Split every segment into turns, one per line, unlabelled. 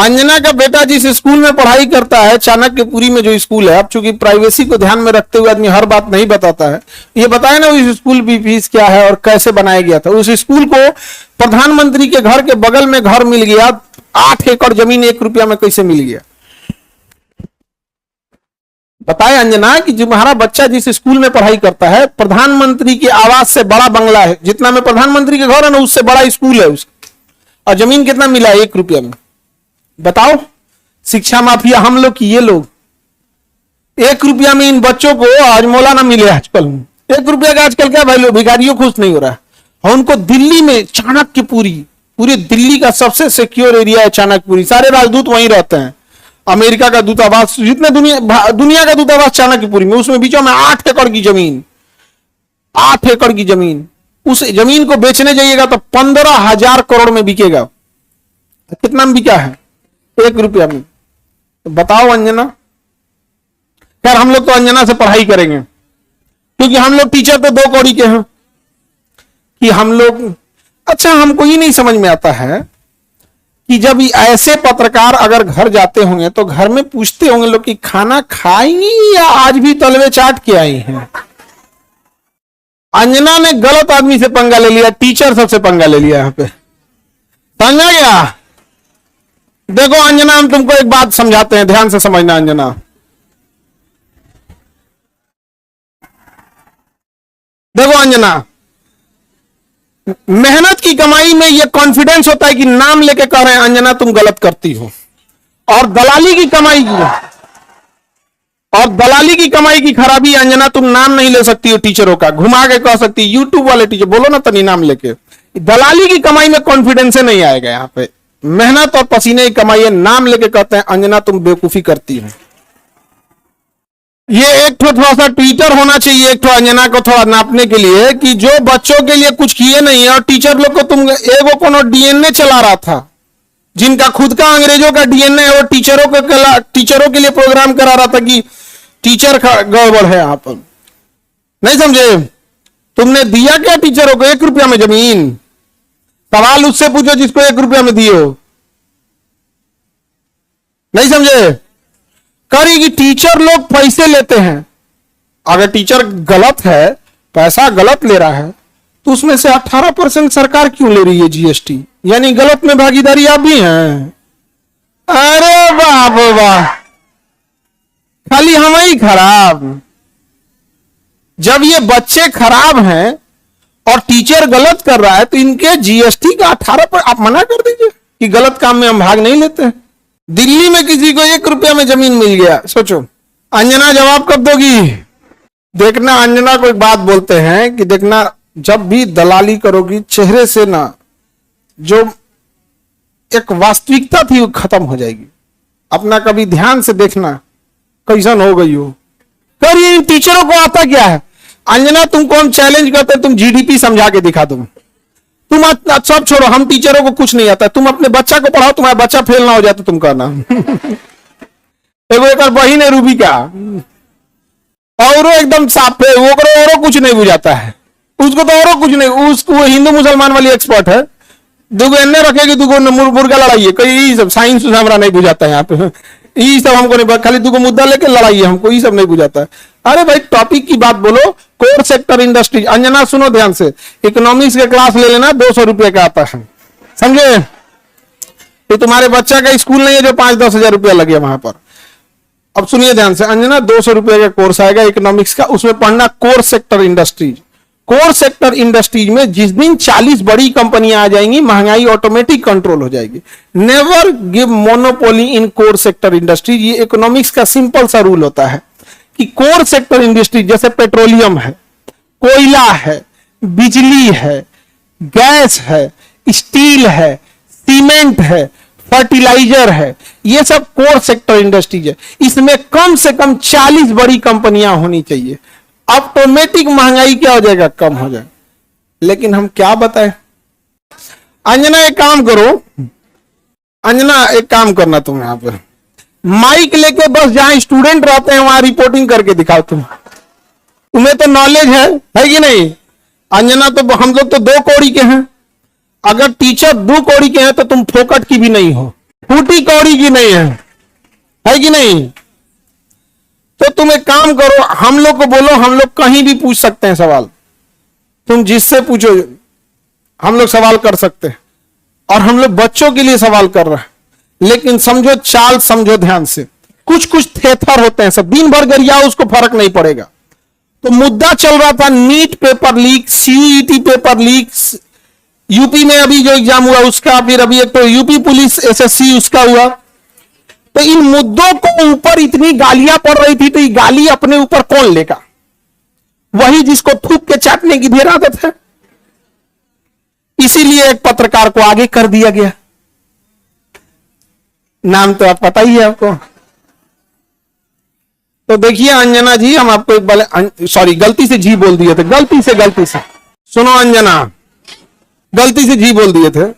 अंजना का बेटा जिस स्कूल में पढ़ाई करता है, चाणक्यपुरी में जो स्कूल है, अब चूंकि प्राइवेसी को ध्यान में रखते हुए आदमी हर बात नहीं बताता है, ये बताए ना उस स्कूल की फीस क्या है और कैसे बनाया गया था। उस स्कूल को प्रधानमंत्री के घर के बगल में घर मिल गया, 8 एकड़ जमीन 1 रुपया में कैसे मिल गया? बताए अंजना कि जो हमारा बच्चा जिस स्कूल में पढ़ाई करता है, प्रधानमंत्री के आवास से बड़ा बंगला है, जितना में प्रधानमंत्री के घर है ना उससे बड़ा स्कूल है उसका, और जमीन कितना मिला है? 1 रुपया में। बताओ, शिक्षा माफिया हम लोग की ये लोग 1 रुपया में इन बच्चों को आज मौला ना मिले। आजकल 1 रुपया का आजकल क्या वैल्यू, भिखारियों खुश नहीं हो रहा है। और उनको दिल्ली में चाणक्यपुरी, पूरे दिल्ली का सबसे सिक्योर एरिया है चाणक्यपुरी, सारे राजदूत वहीं रहते हैं। अमेरिका का दूतावास, जितने दुनिया का दूतावास चाणक्यपुरी में, उसमें बीचों में 8 एकड़ की जमीन, 8 एकड़ की जमीन। उस जमीन को बेचने जाइएगा तो 15,000 करोड़ में बिकेगा। कितना में बिका है? 1 रुपया में। तो बताओ अंजना, यार हम लोग तो अंजना से पढ़ाई करेंगे, क्योंकि हम लोग टीचर तो 2 कौड़ी के हैं कि हम लोग। अच्छा, हमको ये नहीं समझ में आता है कि जब ऐसे पत्रकार अगर घर जाते होंगे तो घर में पूछते होंगे लोग कि खाना खाएंगी या आज भी तलवे चाट के आई हैं। अंजना ने गलत आदमी से पंगा ले लिया, टीचर सबसे पंगा ले लिया यहां पे, समझा गया? देखो अंजना, हम तुमको एक बात समझाते हैं, ध्यान से समझना अंजना। देखो अंजना, मेहनत की कमाई में यह कॉन्फिडेंस होता है कि नाम लेके कह रहे हैं अंजना तुम गलत करती हो, और दलाली की कमाई की खराबी, अंजना तुम नाम नहीं ले सकती हो टीचरों का, घुमा के कह सकती, यूट्यूब वाले टीचर बोलो ना तनी नाम लेके। दलाली की कमाई में कॉन्फिडेंस नहीं आएगा यहां पे। मेहनत और पसीने की कमाई है, नाम लेके कहते हैं अंजना तुम बेवकूफी करती हो। ये एक थोड़ा सा ट्विटर होना चाहिए, एक अंजना को थोड़ा नापने के लिए कि जो बच्चों के लिए कुछ किए नहीं है, और टीचर लोग को तुम एगो कोनो डीएनए चला रहा था, जिनका खुद का अंग्रेजों का डीएनए है, वो टीचरों के लिए प्रोग्राम करा रहा था कि टीचर गड़बड़ है। यहां पर नहीं समझे? तुमने दिया क्या टीचरों को? 1 रुपया में जमीन। सवाल उससे पूछो जिसको 1 रुपया में दिए हो। नहीं समझे? करेगी, टीचर लोग पैसे लेते हैं। अगर टीचर गलत है, पैसा गलत ले रहा है, तो उसमें से 18% सरकार क्यों ले रही है जीएसटी? यानी गलत में भागीदारी आप भी हैं। अरे बाप वाह, खाली हम ही खराब। जब ये बच्चे खराब हैं और टीचर गलत कर रहा है, तो इनके जीएसटी का 18% आप मना कर दीजिए कि गलत काम में हम भाग नहीं लेते हैं। दिल्ली में किसी को 1 रुपया में जमीन मिल गया, सोचो अंजना जवाब कब दोगी? देखना, अंजना को एक बात बोलते हैं कि देखना, जब भी दलाली करोगी, चेहरे से ना जो एक वास्तविकता थी वो खत्म हो जाएगी। अपना कभी ध्यान से देखना कैसन हो गई हो। कर ये टीचरों को आता क्या है? अंजना तुमको हम चैलेंज करते हैं, तुम जीडीपी समझा के दिखा दो। तुम सब छोड़ो, हम टीचरों को कुछ नहीं आता, तुम अपने बच्चा को पढ़ाओ, तुम्हारा बच्चा फेल ना हो जाए तो तुम कहना। एक बहिन है रूबी का, और एकदम साफ है, वो करो और कुछ नहीं बुझाता है उसको, तो और कुछ नहीं, उसको वो हिंदू मुसलमान वाली एक्सपर्ट है। दुगो एन्ने रखेगी, दुगो मुर्गा लड़ाइए, कई सब साइंस हमारा नहीं बुझाता है यहाँ पे, ये सब हमको नहीं, खाली दुगो मुद्दा लेके लड़ाइए, हमको ये सब नहीं बुझाता है। अरे भाई टॉपिक की बात बोलो। कोर सेक्टर इंडस्ट्री, अंजना सुनो ध्यान से, इकोनॉमिक्स के क्लास ले लेना, 200 रुपए का आता है, समझे? ये तुम्हारे बच्चा का स्कूल नहीं है जो 5-10 हजार रुपया लगे वहां पर। अब सुनिए ध्यान से अंजना, 200 रुपए का कोर्स आएगा इकोनॉमिक्स का, उसमें पढ़ना core sector industries. Core sector industries में जिस दिन 40 बड़ी कंपनियां आ जाएंगी, महंगाई ऑटोमेटिक कंट्रोल हो जाएगी। नेवर गिव मोनोपोली इन कोर सेक्टर इंडस्ट्रीज। ये इकोनॉमिक्स का सिंपल सा रूल होता है कि कोर सेक्टर इंडस्ट्री जैसे पेट्रोलियम है, कोयला है, बिजली है, गैस है, स्टील है, सीमेंट है, फर्टिलाइजर है, ये सब कोर सेक्टर इंडस्ट्रीज है। इसमें कम से कम 40 बड़ी कंपनियां होनी चाहिए। ऑटोमेटिक महंगाई क्या हो जाएगा? कम हो जाएगा। लेकिन हम क्या बताएं? अंजना एक काम करो, अंजना एक काम करना, तुम यहां पर माइक लेके बस जहां स्टूडेंट रहते हैं वहां रिपोर्टिंग करके दिखाओ। तुम्हें तो नॉलेज है कि नहीं? अंजना तो हम लोग तो 2 कौड़ी के हैं, अगर टीचर 2 कौड़ी के हैं तो तुम फोकट की भी नहीं हो। फूटी कौड़ी की नहीं है कि नहीं? तो तुम एक काम करो, हम लोग को बोलो, हम लोग कहीं भी पूछ सकते हैं सवाल, तुम जिससे पूछो हम लोग सवाल कर सकते हैं, और हम लोग बच्चों के लिए सवाल कर रहे हैं, लेकिन समझो चाल, समझो ध्यान से। कुछ कुछ थेथर होते हैं, सब दिन भर गरियाओ, उसको फर्क नहीं पड़ेगा। तो मुद्दा चल रहा था NEET paper leak, CET paper leak, UP में अभी जो एग्जाम हुआ उसका, फिर अभी एक तो यूपी पुलिस एसएससी उसका हुआ। तो इन मुद्दों को ऊपर इतनी गालियां पड़ रही थी, तो ये गाली अपने ऊपर कौन लेगा? वही जिसको थूक के चाटने की ढेर आदत है। इसीलिए एक पत्रकार को आगे कर दिया गया। नाम तो आप पता ही है आपको। तो देखिए अंजना जी, हम आपको एक बार, सॉरी गलती से जी बोल दिए थे, गलती से सुनो अंजना, गलती से जी बोल दिए थे।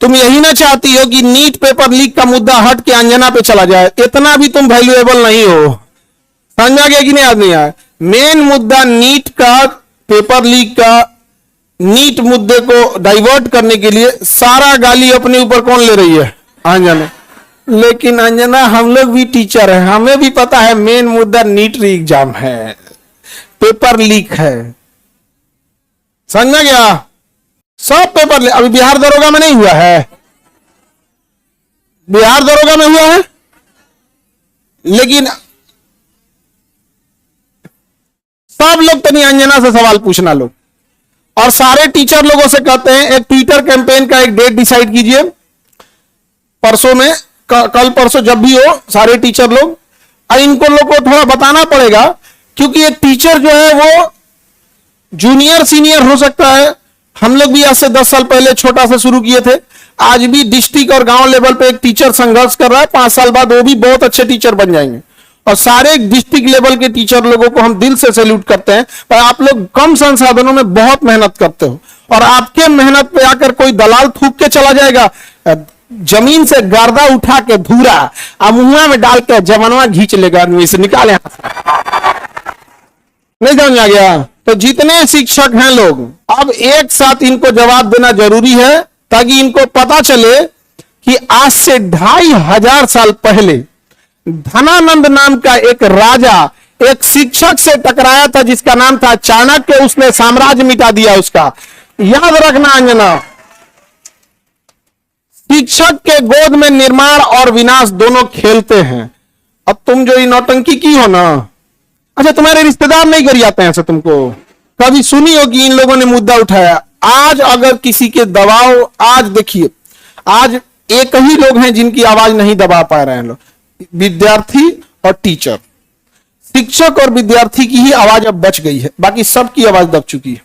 तुम यही ना चाहती हो कि नीट पेपर लीक का मुद्दा हट के अंजना पे चला जाए? इतना भी तुम वैल्यूएबल नहीं हो, समझा गया कि नहीं आदमी? आया मेन मुद्दा नीट का, पेपर लीक का, नीट मुद्दे को डाइवर्ट करने के लिए सारा गाली अपने ऊपर कौन ले रही है? अंजना। लेकिन अंजना, हम लोग भी टीचर हैं, हमें भी पता है मेन मुद्दा नीट एग्जाम है, पेपर लीक है, समझ गया? सब पेपर लीक। अभी बिहार दरोगा में नहीं हुआ है? बिहार दरोगा में हुआ है, लेकिन सब लोग तनी अंजना से सवाल पूछना लोग, और सारे टीचर लोगों से कहते हैं एक ट्विटर कैंपेन का एक डेट डिसाइड कीजिए, परसों में, कल परसों जब भी हो, सारे टीचर लोग, और इनको लोग को थोड़ा बताना पड़ेगा, क्योंकि एक टीचर जो है वो जूनियर सीनियर हो सकता है। हम लोग भी आज से 10 साल पहले छोटा से शुरू किए थे, आज भी डिस्ट्रिक्ट और गांव लेवल पे एक टीचर संघर्ष कर रहा है, 5 साल बाद वो भी बहुत अच्छे टीचर बन जाएंगे। और सारे डिस्ट्रिक्ट लेवल के टीचर लोगों को हम दिल से सैल्यूट करते हैं। पर आप लोग कम संसाधनों में बहुत मेहनत करते हो, और आपके मेहनत पे आकर कोई दलाल थूक के चला जाएगा, जमीन से गर्दा उठा के धूरा मुंह में डाल के जवानवा खींच लेगा, आदमी से निकाले हाथ से। नहीं समझ आ गया? तो जितने शिक्षक हैं लोग, अब एक साथ इनको जवाब देना जरूरी है, ताकि इनको पता चले कि आज से 2500 साल पहले धनानंद नाम का एक राजा एक शिक्षक से टकराया था, जिसका नाम था चाणक्य। उसने साम्राज्य मिटा दिया उसका। याद रखना अंजना, शिक्षक के गोद में निर्माण और विनाश दोनों खेलते हैं। अब तुम जो ये नौटंकी की हो ना, अच्छा तुम्हारे रिश्तेदार नहीं गरियाते हैं ऐसे? तुमको कभी सुनी हो कि इन लोगों ने मुद्दा उठाया? आज अगर किसी के दबाव, आज देखिए, आज एक ही लोग हैं जिनकी आवाज नहीं दबा पा रहे हैं लोग, विद्यार्थी और टीचर। शिक्षक और विद्यार्थी की ही आवाज अब बच गई है, बाकी सबकी आवाज दब चुकी है,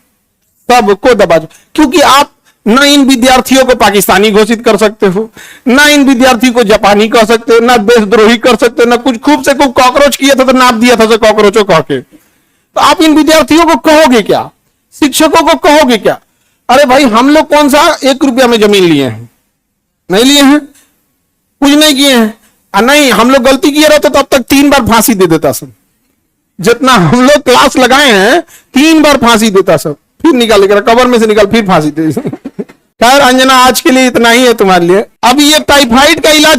सबको दबा। क्योंकि आप ना इन विद्यार्थियों को पाकिस्तानी घोषित कर सकते हो, ना इन विद्यार्थी को जापानी कह सकते हो, ना देशद्रोही कर सकते हो, ना कुछ। खूब से खूब कॉकरोच किया था तो नाप दिया था कॉकरोचों कह के। तो आप इन विद्यार्थियों को कहोगे क्या? शिक्षकों को कहोगे क्या? अरे भाई, हम लोग कौन सा 1 रुपया में जमीन लिए हैं? नहीं लिए हैं, कुछ नहीं किए हैं। नहीं, हम लोग गलती किए रहते तो अब तक 3 बार फांसी दे देता सब। जितना हम लोग क्लास लगाए हैं 3 बार फांसी देता सब, फिर निकाल लेकर कबर में से निकाल फिर फांसी दे। खैर अंजना, आज के लिए इतना ही है तुम्हारे लिए। अब ये टाइफाइड का इलाज